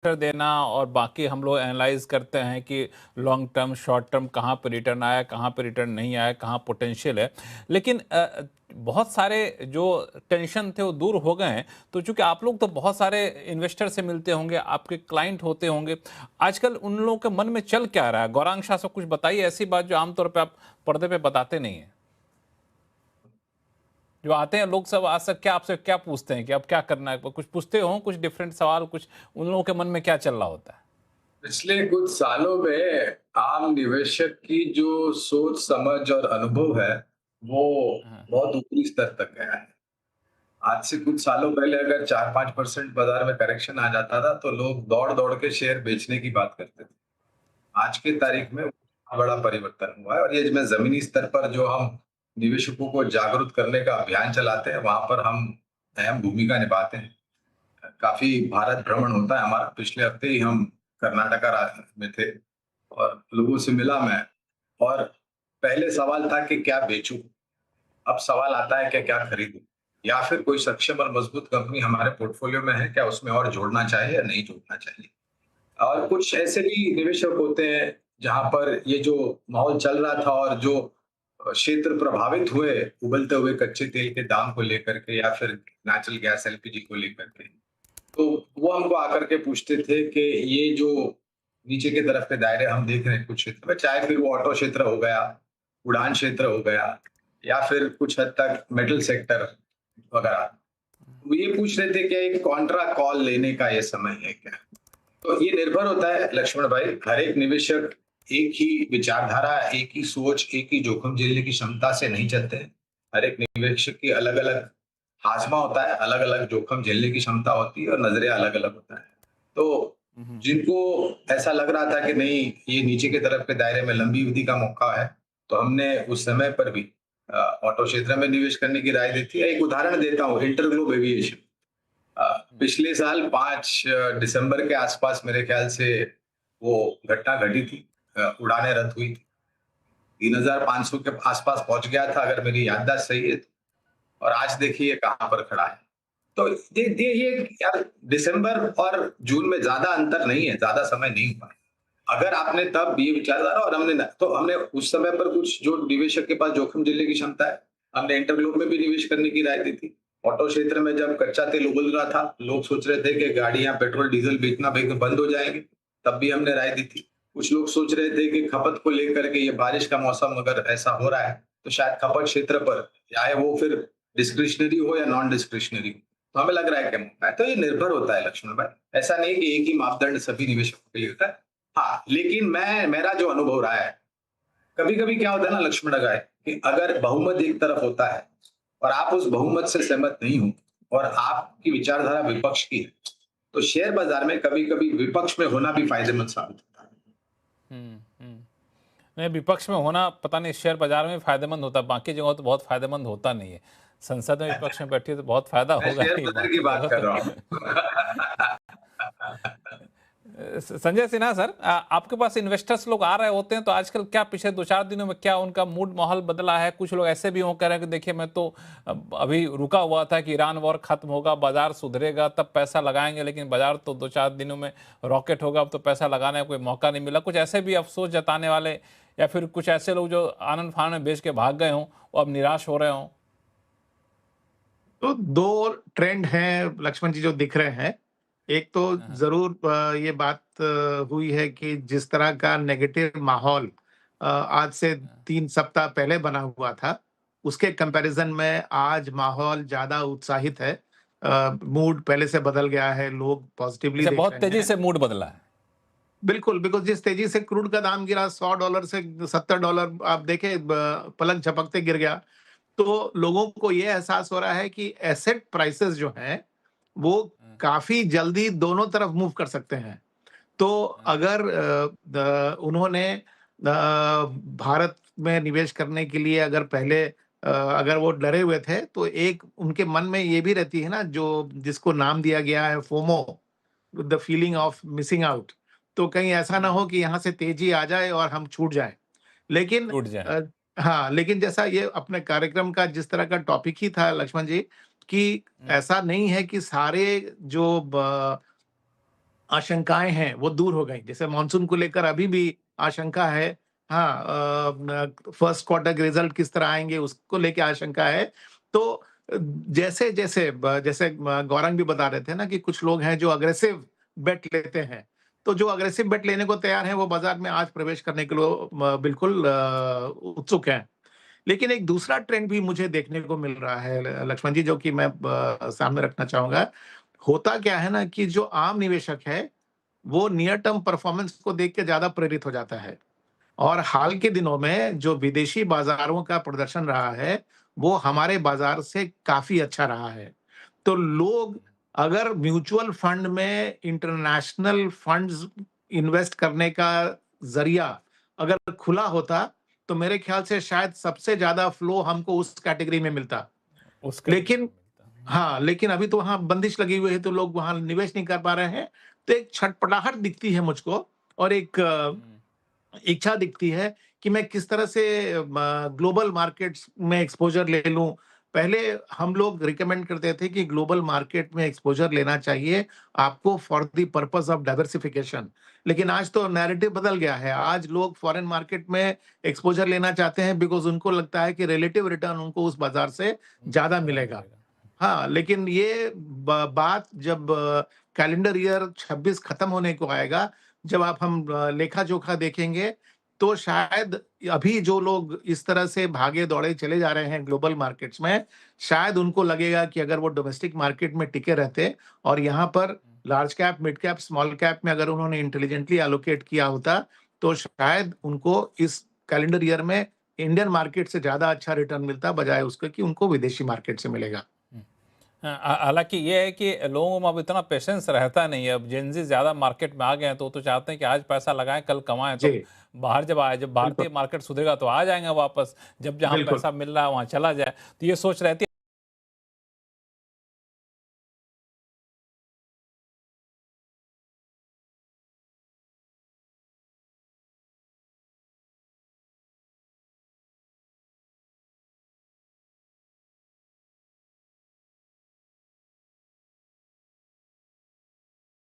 देना और बाकी हम लोग एनालाइज करते हैं कि लॉन्ग टर्म शॉर्ट टर्म कहाँ पे रिटर्न आया, कहाँ पे रिटर्न नहीं आया, कहाँ पोटेंशियल है। लेकिन बहुत सारे जो टेंशन थे वो दूर हो गए हैं। तो चूंकि आप लोग तो बहुत सारे इन्वेस्टर से मिलते होंगे, आपके क्लाइंट होते होंगे, आजकल उन लोगों के मन में चल क्या रहा है? गौरांग शाह से कुछ बताइए ऐसी बात जो आमतौर पे आप पर्दे पे बताते नहीं हैं। जो आते हैं लोग सब आज तक क्या आपसे क्या पूछते हैं कि अब क्या करना है? कुछ पूछते हो, कुछ डिफरेंट सवाल, कुछ उन लोगों के मन में क्या चल रहा होता है? पिछले कुछ सालों में आम निवेशक की जो सोच समझ और अनुभव है वो हाँ। बहुत ऊपरी स्तर तक गया है। आज से कुछ सालों पहले अगर 4-5% बाजार में करेक्शन आ जाता था तो लोग दौड़ दौड़ के शेयर बेचने की बात करते थे। आज की अच्छा। तारीख में बड़ा परिवर्तन हुआ है और ये मैं जमीनी स्तर पर जो हम निवेशकों को जागरूक करने का अभियान चलाते हैं वहां पर हम अहम भूमिका निभाते हैं। काफी भारत भ्रमण होता है हमारा। पिछले हफ्ते ही हम कर्नाटका में थे और लोगों से मिला मैं। और पहले सवाल था कि क्या बेचूं, अब सवाल आता है कि क्या खरीदूं, या फिर कोई सक्षम और मजबूत कंपनी हमारे पोर्टफोलियो में है, क्या उसमें और जोड़ना चाहिए या नहीं जोड़ना चाहिए। और कुछ ऐसे भी निवेशक होते हैं जहां पर ये जो माहौल चल रहा था और जो क्षेत्र प्रभावित हुए उबलते हुए कच्चे तेल के दाम को लेकर के या फिर नेचुरल गैस एलपीजी को लेकर के, तो वो हमको आकर के पूछते थे कि ये जो नीचे की तरफ के दायरे हम देख रहे हैं कुछ क्षेत्र में, चाहे फिर वो ऑटो क्षेत्र हो गया, उड़ान क्षेत्र हो गया, या फिर कुछ हद तक मेटल सेक्टर वगैरह, वो ये पूछ रहे थे कि एक कॉन्ट्रा कॉल लेने का ये समय है क्या। तो ये निर्भर होता है लक्ष्मण भाई, हर एक निवेशक एक ही विचारधारा, एक ही सोच, एक ही जोखिम झेलने की क्षमता से नहीं चलते हैं। हर एक निवेशक की अलग अलग हाजमा होता है, अलग अलग जोखिम झेलने की क्षमता होती है और नजरिया अलग अलग होता है। तो हम्म। जिनको ऐसा लग रहा था कि नहीं, ये नीचे की तरफ के दायरे में लंबी अवधि का मौका है, तो हमने उस समय पर भी ऑटो क्षेत्र में निवेश करने की राय दी थी। एक उदाहरण देता हूँ, इंटरग्लोब एविएशन। अ, पिछले साल 5 दिसंबर के आसपास मेरे ख्याल से वो घटना घटी थी। उड़ानें रद्द हुई थी। 3,500 के आसपास पहुंच गया था अगर मेरी याददाश्त सही है तो। और आज देखिए कहाँ पर खड़ा है। तो ये यार, दिसंबर और जून में ज्यादा अंतर नहीं है, ज्यादा समय नहीं हुआ है। अगर आपने तब ये विचारधारा और हमने तो हमने उस समय पर कुछ जो निवेशक के पास जोखिम झेलने की क्षमता है, हमने इंटरग्लोब में भी निवेश करने की राय दी थी। ऑटो क्षेत्र में जब कच्चा तेल उबल रहा था, लोग सोच रहे थे कि गाड़ियां पेट्रोल डीजल बेचना बंद हो जाएंगे, तब भी हमने राय दी थी। कुछ लोग सोच रहे थे कि खपत को लेकर के ये बारिश का मौसम अगर ऐसा हो रहा है तो शायद खपत क्षेत्र पर, चाहे वो फिर डिस्क्रिशनरी हो या नॉन डिस्क्रिशनरी हो, तो हमें लग रहा है कि मौका है। तो ये निर्भर होता है लक्ष्मण भाई, ऐसा नहीं कि एक ही मापदंड सभी निवेशकों के लिए होता है। हाँ, लेकिन मेरा जो अनुभव रहा है, कभी-कभी क्या होता है ना लक्ष्मण भाई, कि अगर बहुमत एक तरफ होता है और आप उस बहुमत से सहमत नहीं हो और आपकी विचारधारा विपक्ष की है, तो शेयर बाजार में कभी-कभी विपक्ष में होना भी फायदेमंद साबित होता है। हम्म। नहीं, विपक्ष में होना पता नहीं शेयर बाजार में फायदेमंद होता है, बाकी जगहों तो बहुत फायदेमंद होता नहीं है। संसद में विपक्ष में बैठी है तो बहुत फायदा मैं होगा शेयर ही, बाजार की बाकी बात जगह कर तो रहा हूँ। संजय सिन्हा सर, आपके पास इन्वेस्टर्स लोग आ रहे होते हैं तो आजकल क्या पिछले 2-4 दिनों में क्या उनका मूड माहौल बदला है? कुछ लोग ऐसे भी हो कह रहे हैं कि देखिए मैं तो अभी रुका हुआ था कि ईरान वॉर खत्म होगा, बाजार सुधरेगा तब पैसा लगाएंगे, लेकिन बाजार तो 2-4 दिनों में रॉकेट होगा, अब तो पैसा लगाने का कोई मौका नहीं मिला। कुछ ऐसे भी अफसोस जताने वाले, या फिर कुछ ऐसे लोग जो आनंद फान में बेच के भाग गए हों वो अब निराश हो रहे हों? तो 2 ट्रेंड हैं लक्ष्मण जी जो दिख रहे हैं। एक तो हाँ। ज़रूर ये बात हुई है कि जिस तरह का नेगेटिव माहौल आज से हाँ। 3 सप्ताह पहले बना हुआ था, उसके कंपैरिज़न में आज माहौल ज़्यादा उत्साहित है। मूड पहले से बदल गया है, लोग पॉज़िटिवली अच्छा, देख बहुत रहे तेजी हैं। से मूड बदला है। बिल्कुल, बिल्कुल जिस तेज़ी से क्रूड का दाम गिरा $100 से $70 आप देखें पलक झपकते गिर गया। तो लोगों को ये एहसास हो रहा है कि एसेट प्राइसेस जो हैं, वो हाँ। काफ़ी जल्दी दोनों तरफ मूव कर सकते हैं। तो हाँ। अगर उन्होंने भारत में निवेश करने के लिए अगर पहले अगर वो डरे हुए थे, तो एक उनके मन में ये भी रहती है ना, जो जिसको नाम दिया गया है FOMO, the feeling hmm. Of missing out. तो कहीं ऐसा ना हम्म। हो कि यहाँ से तेज़ी आ जाए और हम छूट जाएँ। लेकिन टूट जाए। हाँ, लेकिन जैसा ये अपने कार्यक्रम का जिस तरह का टॉपिक ही था लक्ष्मण जी, कि हम्म। ऐसा नहीं है कि सारे जो आशंकाएं हैं वो दूर हो गई। जैसे मानसून को लेकर अभी भी आशंका है। हाँ, फर्स्ट क्वार्टर के रिजल्ट किस तरह आएंगे उसको लेके आशंका है। तो जैसे जैसे गौरंग भी बता रहे थे ना कि कुछ लोग हैं जो अग्रेसिव बेट लेते हैं। तो जो अग्रेसिव बेट लेने को तैयार हैं वो बाजार में आज प्रवेश करने के लिए बिल्कुल उत्सुक हैं। लेकिन एक दूसरा ट्रेंड भी मुझे देखने को मिल रहा है लक्ष्मण जी, जो कि मैं सामने रखना चाहूंगा। होता क्या है ना कि जो आम निवेशक है वो नियर टर्म परफॉर्मेंस को देख के ज्यादा प्रेरित हो जाता है। और हाल के दिनों में जो विदेशी बाजारों का प्रदर्शन रहा है वो हमारे बाजार से काफी अच्छा रहा है। तो लोग अगर म्यूचुअल फंड में इंटरनेशनल फंड्स इन्वेस्ट करने का जरिया अगर खुला होता तो मेरे ख्याल से शायद सबसे ज्यादा फ्लो हमको उस कैटेगरी में मिलता। उसके लेकिन हाँ, लेकिन अभी तो वहाँ बंदिश लगी हुई है तो लोग वहाँ निवेश नहीं कर पा रहे हैं। तो एक छटपटाहट दिखती है मुझको और एक इच्छा दिखती है कि मैं किस तरह से ग्लोबल मार्केट्स में एक्सपोज़र ले लूँ। पहले हम लोग रिकमेंड करते थे कि ग्लोबल मार्केट में एक्सपोज़र लेना चाहिए आपको for the purpose of diversification. लेकिन आज तो नैरेटिव बदल गया है। आज लोग फॉरेन मार्केट में एक्सपोज़र लेना चाहते हैं बिकॉज़ उनको लगता है कि रिलेटिव रिटर्न उनको उस बाज़ार से ज़्यादा मिलेगा। हाँ, लेकिन ये बात जब कैलेंडर ईयर 26 खत्म होने को आएगा, जब आप हम लेखा-जोखा देखेंगे, तो शायद अभी जो लोग इस तरह से भागे-दौड़े चले जा रहे हैं ग्लोबल मार्केट्स में, शायद उनको लगेगा कि अगर वो डोमेस्टिक मार्केट में टिके रहते और यहाँ पर large cap, mid cap, small cap में अगर उन्होंने इंटेलिजेंटली एलोकेट किया होता, तो शायद उनको इस कैलेंडर ईयर में इंडियन मार्केट से ज़्यादा अच्छा रिटर्न मिलता, बजाय उसके कि उनको विदेशी मार्केट से मिलेगा। हालांकि ये है कि लोगों में अब इतना पेशेंस रहता नहीं है। अब जेनजी ज्यादा मार्केट में आ गए हैं तो वो तो चाहते हैं कि आज पैसा लगाएं कल कमाएं। तो जी, बाहर जब आए, जब बिल्कुल, भारतीय मार्केट सुधरेगा तो आ जाएंगे वापस, जब जहां बिल्कुल। पैसा मिल रहा है वहां चला जाए, तो ये सोच रहती है।